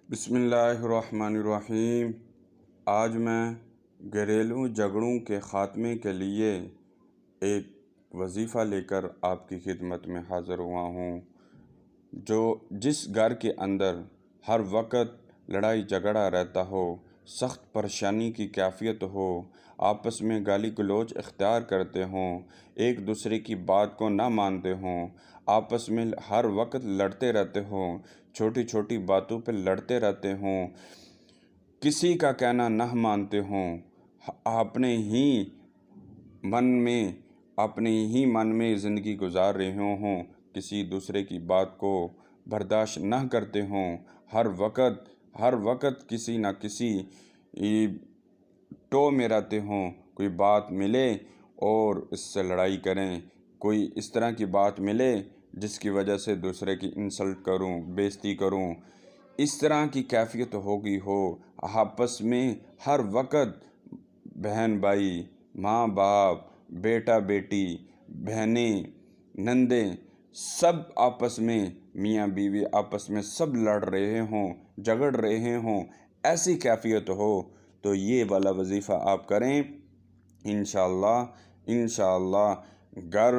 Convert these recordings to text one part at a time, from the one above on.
بسم اللہ الرحمن الرحیم۔ آج میں گھریلو جھگڑوں کے خاتمے کے لیے ایک وظیفہ لے کر آپ کی خدمت میں حاضر ہوا ہوں۔ جس گھر کے اندر ہر وقت لڑائی جھگڑا رہتا ہو، سخت پریشانی کی کیفیت ہو، آپس میں گالی گلوچ اختیار کرتے ہوں، ایک دوسرے کی بات کو نہ مانتے ہوں، آپس میں ہر وقت لڑتے رہتے ہوں، چھوٹی چھوٹی باتوں پہ لڑتے رہتے ہوں، کسی کا کہنا نہ مانتے ہوں، اپنے ہی من میں زندگی گزار رہے ہوں، کسی دوسرے کی بات کو برداشت نہ کرتے ہوں، ہر وقت کسی نہ کسی ٹو میں رہتے ہوں، کوئی بات ملے اور اس سے لڑائی کریں، کوئی اس طرح کی بات ملے جس کی وجہ سے دوسرے کی انسلٹ کروں، بےعزتی کروں، اس طرح کی کیفیت ہوگی ہو، آپس میں ہر وقت بہن بھائی، ماں باپ، بیٹا بیٹی، بہنیں نندیں، سب آپس میں میاں بیوی آپس میں سب لڑ رہے ہوں، جھگڑ رہے ہوں، ایسی کیفیت ہو تو یہ والا وظیفہ آپ کریں، انشاءاللہ گھر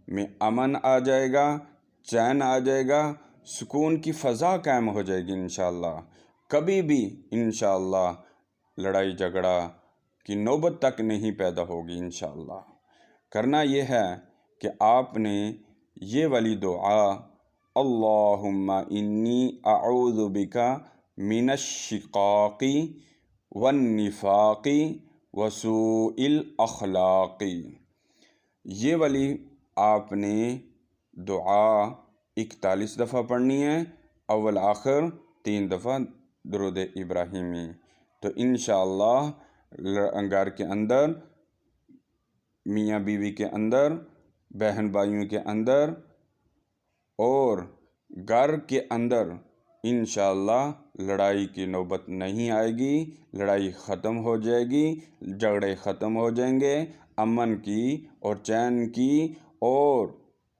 میں امن آ جائے گا، چین آ جائے گا، سکون کی فضا قائم ہو جائے گی انشاءاللہ۔ کبھی بھی انشاءاللہ لڑائی جھگڑا کی نوبت تک نہیں پیدا ہوگی انشاءاللہ۔ کرنا یہ ہے کہ آپ نے یہ والی دعا، اللہم انی اعوذ بک من الشقاق والنفاق وسوء الاخلاق، یہ والی آپ نے دعا 41 دفعہ پڑھنی ہے، اول آخر 3 دفعہ درود ابراہیمی۔ تو انشاءاللہ گھر کے اندر، میاں بیوی کے اندر، بہن بھائیوں کے اندر اور گھر کے اندر انشاءاللہ لڑائی کی نوبت نہیں آئے گی، لڑائی ختم ہو جائے گی، جھگڑے ختم ہو جائیں گے، امن کی اور چین کی اور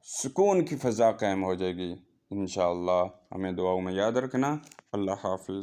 سکون کی فضا قائم ہو جائے گی انشاءاللہ۔ ہمیں دعاؤں میں یاد رکھنا۔ اللہ حافظ۔